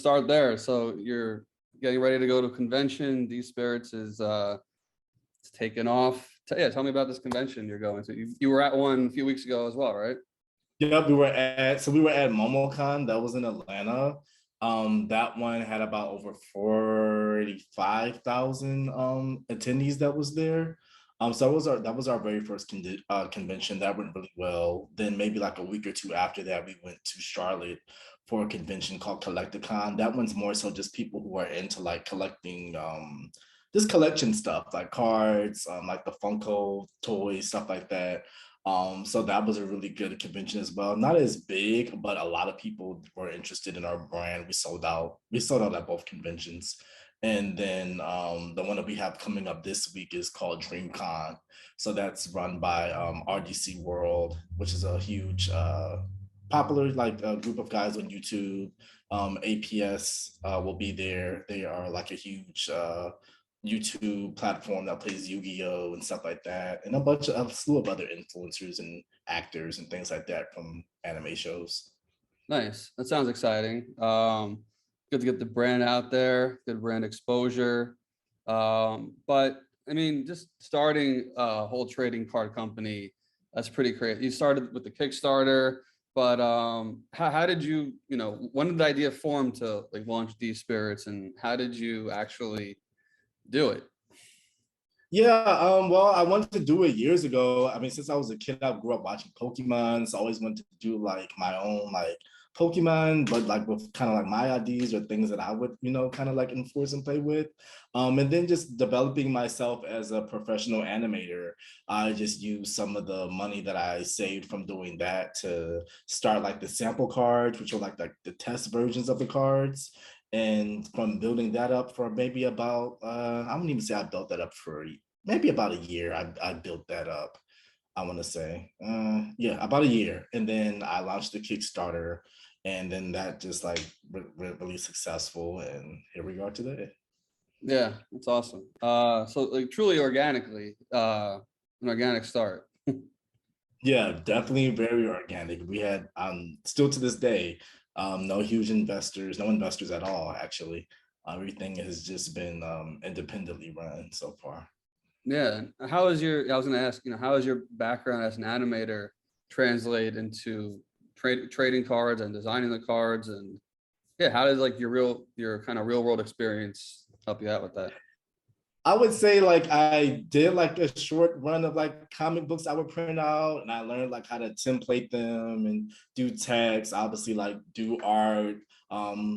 start there. So you're getting ready to go to a convention. D-Spirits is it's taken off. Yeah, tell me about this convention you're going to. You were at one a few weeks ago as well, right? Yep, we were at MomoCon. That was in Atlanta. That one had about over 45,000 attendees that was there. So that was our very first convention. That went really well. Then maybe like a week or two after that, we went to Charlotte for a convention called Collecticon. That one's more so just people who are into like collecting just collection stuff like cards, like the Funko toys, stuff like that. So that was a really good convention as well. Not as big, but a lot of people were interested in our brand. We sold out. We sold out at both conventions. And then the one that we have coming up this week is called DreamCon. So that's run by RDC World, which is a huge popular like group of guys on YouTube. APS will be there. They are like a huge YouTube platform that plays Yu-Gi-Oh and stuff like that, and a slew of other influencers and actors and things like that from anime shows. Nice. That sounds exciting. Good to get the brand out there, good brand exposure. But I mean, just starting a whole trading card company, that's pretty crazy. You started with the Kickstarter, but how did you, when did the idea form to like launch D-Spirits, and how did you actually do it? Yeah, well, I wanted to do it years ago. I mean, since I was a kid, I grew up watching Pokemon, so I always wanted to do like my own like Pokemon, but like with kind of like my ideas or things that I would, kind of like enforce and play with. And then just developing myself as a professional animator. I just used some of the money that I saved from doing that to start like the sample cards, which are like the test versions of the cards. And from building that up for maybe about I wouldn't even say I built that up for maybe about a year. I built that up, I want to say yeah, about a year. And then I launched the Kickstarter, and then that just like really successful, and here we are today. Yeah, that's awesome. So like truly organically, an organic start. Yeah, definitely very organic. We had still to this day no huge investors, no investors at all, actually. Everything has just been independently run so far. Yeah. How is I was going to ask, how is your background as an animator translate into trading cards and designing the cards? And yeah, how does like your kind of real world experience help you out with that? I would say like I did like a short run of like comic books I would print out, and I learned like how to template them and do text, obviously like do art,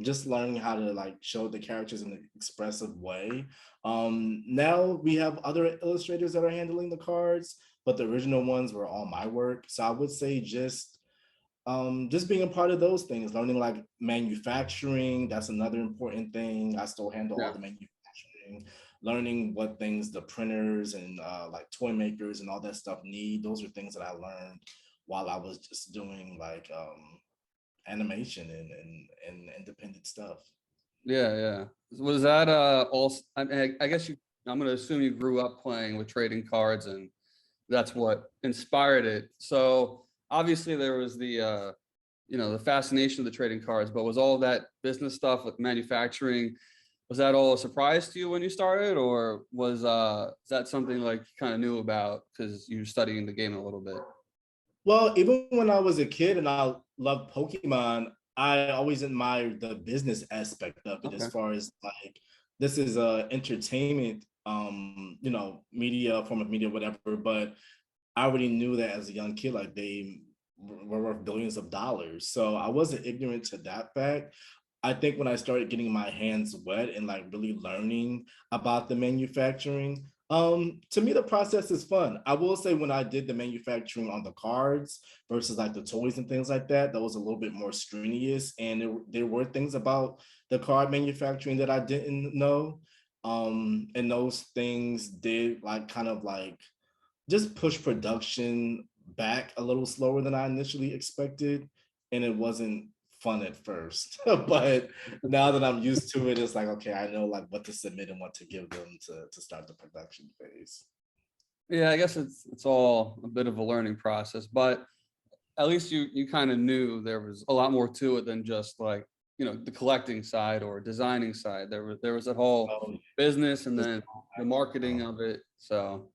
just learning how to like show the characters in an expressive way. Now we have other illustrators that are handling the cards, but the original ones were all my work. So I would say just being a part of those things, learning like manufacturing, that's another important thing. I still handle all Yeah. the manufacturing, learning what things the printers and like toy makers and all that stuff need. Those are things that I learned while I was just doing like animation and independent stuff. Yeah. Yeah. Was that also, I mean, I guess I'm going to assume you grew up playing with trading cards and that's what inspired it. So obviously there was the fascination of the trading cards, but was all that business stuff with manufacturing, was that all a surprise to you when you started, or was that something like you kind of knew about because you were studying the game a little bit? Well, even when I was a kid and I loved Pokemon, I always admired the business aspect of it, as Okay. far as like this is a entertainment media, form of media, whatever. But I already knew that as a young kid, like they were worth billions of dollars. So I wasn't ignorant to that fact. I think when I started getting my hands wet and like really learning about the manufacturing, to me the process is fun. I will say when I did the manufacturing on the cards versus like the toys and things like that, that was a little bit more strenuous, and there were things about the card manufacturing that I didn't know. And those things did like kind of like just push production back a little slower than I initially expected. And it wasn't fun at first. But now that I'm used to it, it's like, okay, I know like what to submit and what to give them to start the production phase. Yeah, I guess it's all a bit of a learning process, but at least you kind of knew there was a lot more to it than just like the collecting side or designing side. There was a whole business and then the marketing of it. So,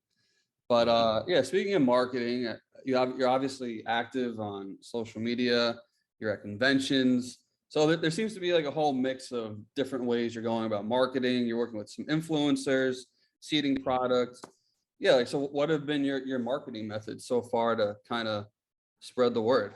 but yeah, speaking of marketing, you're obviously active on social media, you're at conventions. So there seems to be like a whole mix of different ways you're going about marketing. You're working with some influencers, seeding products. Yeah, like, so what have been your marketing methods so far to kind of spread the word?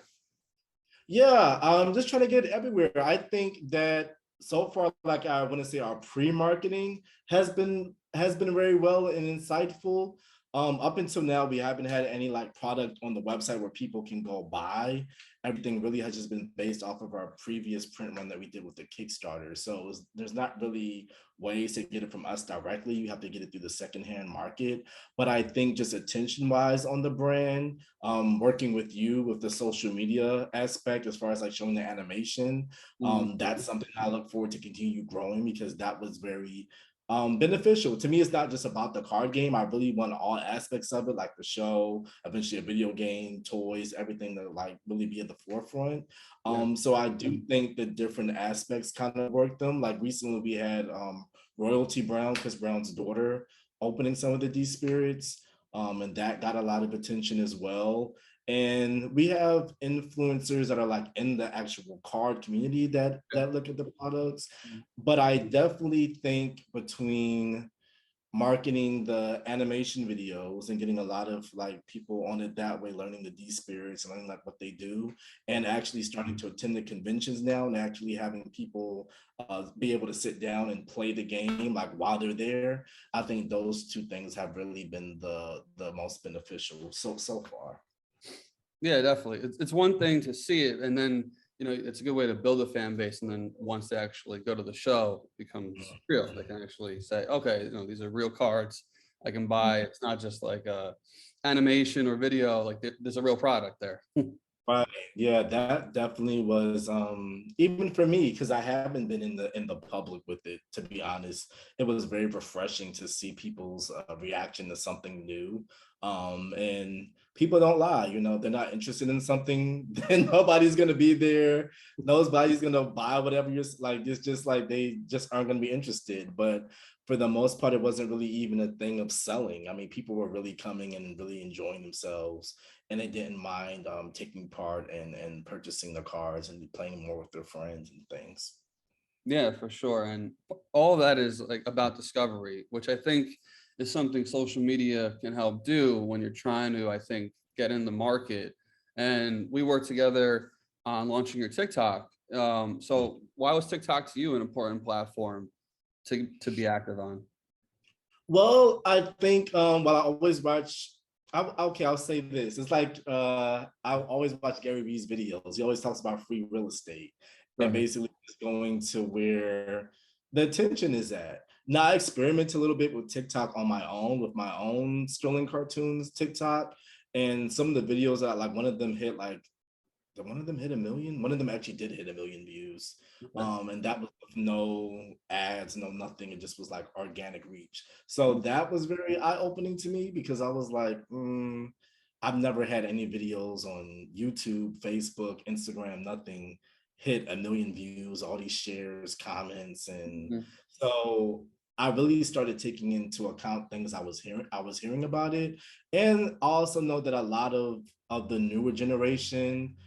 Yeah, I'm just trying to get it everywhere. I think that so far, like I want to say, our pre-marketing has been very well and insightful. Up until now, we haven't had any like product on the website where people can go buy. Everything really has just been based off of our previous print run that we did with the Kickstarter. So there's not really ways to get it from us directly. You have to get it through the secondhand market. But I think just attention-wise on the brand, working with you with the social media aspect as far as like showing the animation, that's something I look forward to continue growing because that was very beneficial. To me, it's not just about the card game. I really want all aspects of it, like the show, eventually a video game, toys, everything to like really be at the forefront. So I do think the different aspects kind of work them. Like recently we had Royalty Brown, Chris Brown's daughter, opening some of the D spirits. And that got a lot of attention as well. And we have influencers that are like in the actual card community that look at the products. But I definitely think between marketing the animation videos and getting a lot of like people on it that way, learning the D spirits and learning like what they do, and actually starting to attend the conventions now and actually having people be able to sit down and play the game like while they're there. I think those two things have really been the most beneficial so far. Yeah, definitely. It's one thing to see it, and then it's a good way to build a fan base. And then once they actually go to the show, it becomes real. They can actually say, okay, these are real cards I can buy. It's not just like a animation or video. Like there's a real product there. Right. Yeah, that definitely was even for me, because I haven't been in the public with it, to be honest. It was very refreshing to see people's reaction to something new. And people don't lie, they're not interested in something, then nobody's gonna be there. Nobody's gonna buy whatever you're like, it's just like they just aren't gonna be interested. But for the most part, it wasn't really even a thing of selling. I mean, people were really coming and really enjoying themselves, and they didn't mind taking part and purchasing the cards and playing more with their friends and things. Yeah, for sure. And all of that is like about discovery, which I think is something social media can help do when you're trying to, I think, get in the market. And we worked together on launching your TikTok. So why was TikTok to you an important platform to be active on? Well, I think while I always watch, okay, I'll say this. It's like I always watch Gary Vee's videos. He always talks about free real estate and Right. basically just going to where the attention is at. Now I experiment a little bit with TikTok on my own with my own strolling cartoons TikTok, and some of the videos that like one of them hit like one of them hit a million. One of them actually did hit 1 million views. Okay. And that was with no ads, no nothing. It just was like organic reach. So that was very eye-opening to me because I was like, I've never had any videos on YouTube, Facebook, Instagram, nothing hit 1 million views, all these shares, comments. And Mhm. so I really started taking into account things I was hearing about it. And I also know that a lot of the newer generation,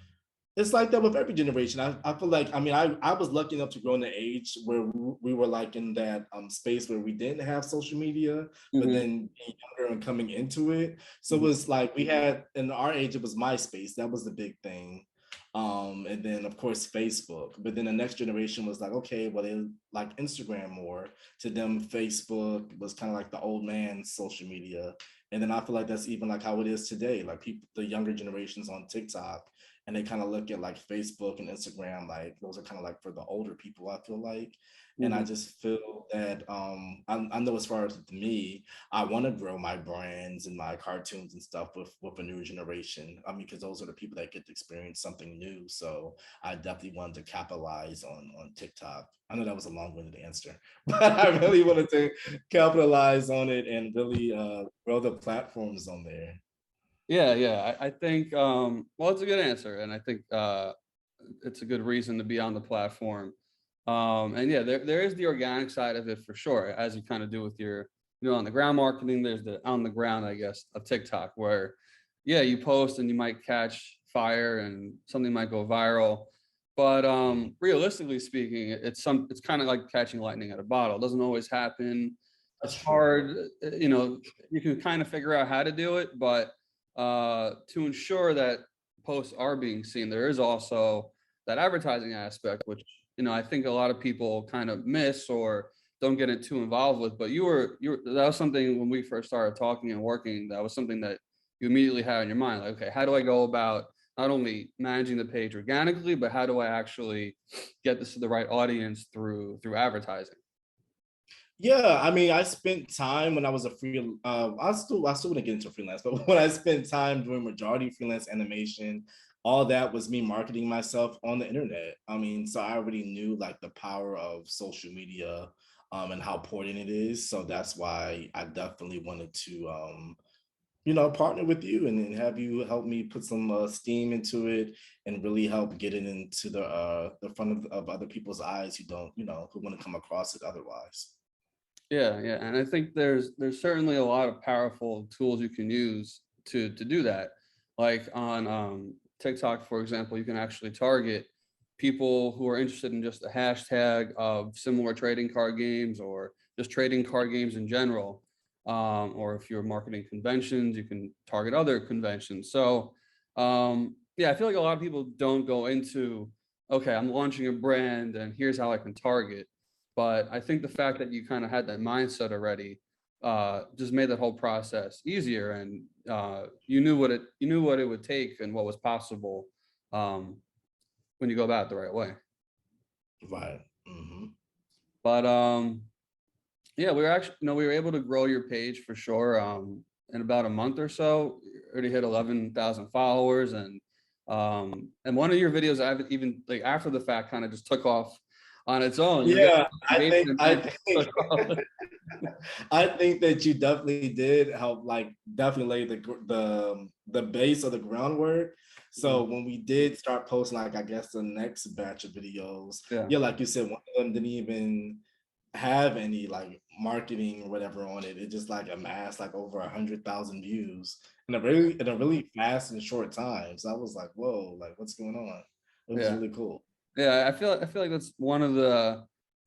it's like that with every generation. I feel like, I mean, I was lucky enough to grow in the age where we were like in that space where we didn't have social media, but Mhm. then being younger and coming into it. So it Mhm. was like we had in our age, it was MySpace. That was the big thing. And then of course Facebook. But then the next generation was like, okay, well, they like Instagram more. To them, Facebook was kind of like the old man's social media. And then I feel like that's even like how it is today. Like people, the younger generations on TikTok, and they kind of look at like Facebook and Instagram, like those are kind of like for the older people, I feel like. And I Mhm. just feel that I know as far as me, I want to grow my brands and my cartoons and stuff with a new generation. I mean, because those are the people that get to experience something new. So I definitely wanted to capitalize on TikTok. I know that was a long-winded answer, but I really wanted to capitalize on it and really grow the platforms on there. Yeah, yeah. I think well, it's a good answer, and I think it's a good reason to be on the platform. And yeah, there is the organic side of it for sure, as you kind of do with your, on the ground marketing. There's the on the ground, I guess, of TikTok, where yeah, you post and you might catch fire and something might go viral. But realistically speaking, it's kind of like catching lightning at a bottle. It doesn't always happen. That's It's true. hard, you can kind of figure out how to do it, but to ensure that posts are being seen, there is also that advertising aspect, which I think a lot of people kind of miss or don't get it too involved with. But that was something when we first started talking and working, that was something that you immediately had in your mind, like, okay, how do I go about not only managing the page organically, but how do I actually get this to the right audience through advertising? Yeah, I mean, I spent time when I was a free. I still want to get into freelance, but when I spent time doing majority freelance animation, all that was me marketing myself on the internet. I mean, so I already knew like the power of social media, and how important it is. So that's why I definitely wanted to, partner with you and have you help me put some steam into it and really help get it into the front of other people's eyes who don't, who want to come across it otherwise. Yeah, yeah, and I think there's certainly a lot of powerful tools you can use to do that. Like on TikTok, for example, you can actually target people who are interested in just a hashtag of similar trading card games or just trading card games in general. Or if you're marketing conventions, you can target other conventions. So yeah, I feel like a lot of people don't go into, okay, I'm launching a brand and here's how I can target. But I think the fact that you kind of had that mindset already just made that whole process easier, and you knew what it would take and what was possible um, when you go about it the right way. Right. Hmm. But yeah, we were actually, we were able to grow your page for sure. In about a month or so, you already hit 11,000 followers, and one of your videos, I've even like after the fact, kind of just took off on its own. You get Yeah, I think engagement I and think took off. I think that you definitely did help, like definitely lay the base of the groundwork. Mhm. So when we did start posting, like I guess the next batch of videos, Yeah, yeah, like you said, one of them didn't even have any like marketing or whatever on it. It just like amassed like over 100,000 views in a really fast and short time. So I was like, whoa, like what's going on? It was yeah. really cool. Yeah, I feel like that's one of the.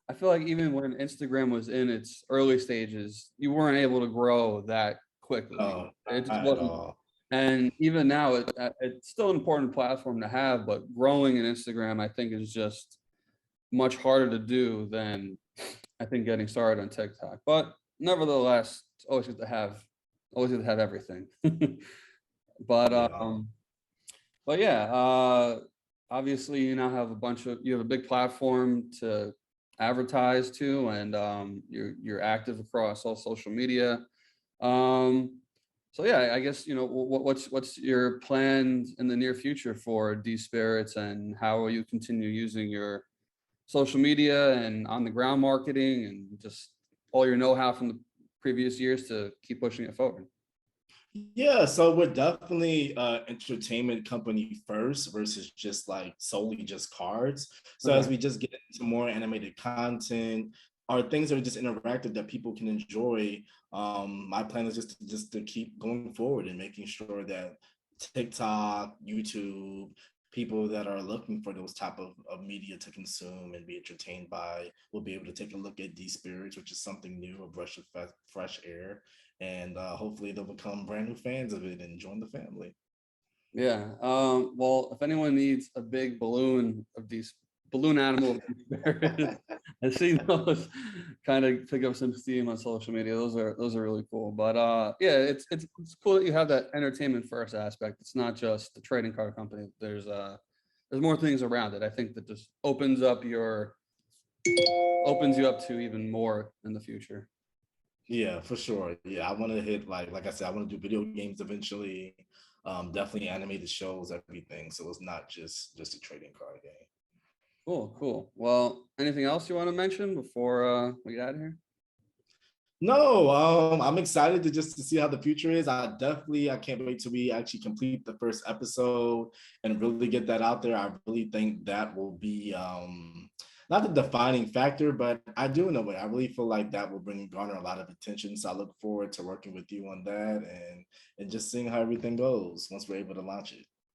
I feel like even when Instagram was in its early stages, you weren't able to grow that quickly. Oh, It just not at wasn't. all. And even now, it's still an important platform to have, but growing in Instagram, I think, is just much harder to do than I think getting started on TikTok. But nevertheless, it's always good to have everything. But Yeah. but yeah, obviously you now have you have a big platform to advertise to, and you're active across all social media. Um, so yeah, I guess what's your plans in the near future for D Spirits, and how will you continue using your social media and on the ground marketing and just all your know-how from the previous years to keep pushing it forward? Yeah, so we're definitely entertainment company first versus just like solely just cards. So Okay. as we just get into more animated content or things that are just interactive that people can enjoy, my plan is just to keep going forward and making sure that TikTok, YouTube, people that are looking for those type of media to consume and be entertained by will be able to take a look at these spirits, which is something new, a brush of fresh air, and hopefully they'll become brand new fans of it and join the family. Yeah. Well, if anyone needs a big balloon of these balloon animal of these bears, I see those kind of pick up some steam on social media. Those are really cool. But yeah, it's cool that you have that entertainment first aspect. It's not just the trading card company. There's more things around it. I think that just opens you up to even more in the future. Yeah, for sure. Yeah, I want to hit like I said, I want to do video games eventually. Definitely animated shows, everything. So it's not just a trading card game. Cool, cool. Well, anything else you want to mention before we get out of here? No, I'm excited to see how the future is. I can't wait till we actually complete the first episode and really get that out there. I really think that will be not the defining factor, but I do in a way. I really feel like that will bring garner a lot of attention. So I look forward to working with you on that and just seeing how everything goes once we're able to launch it.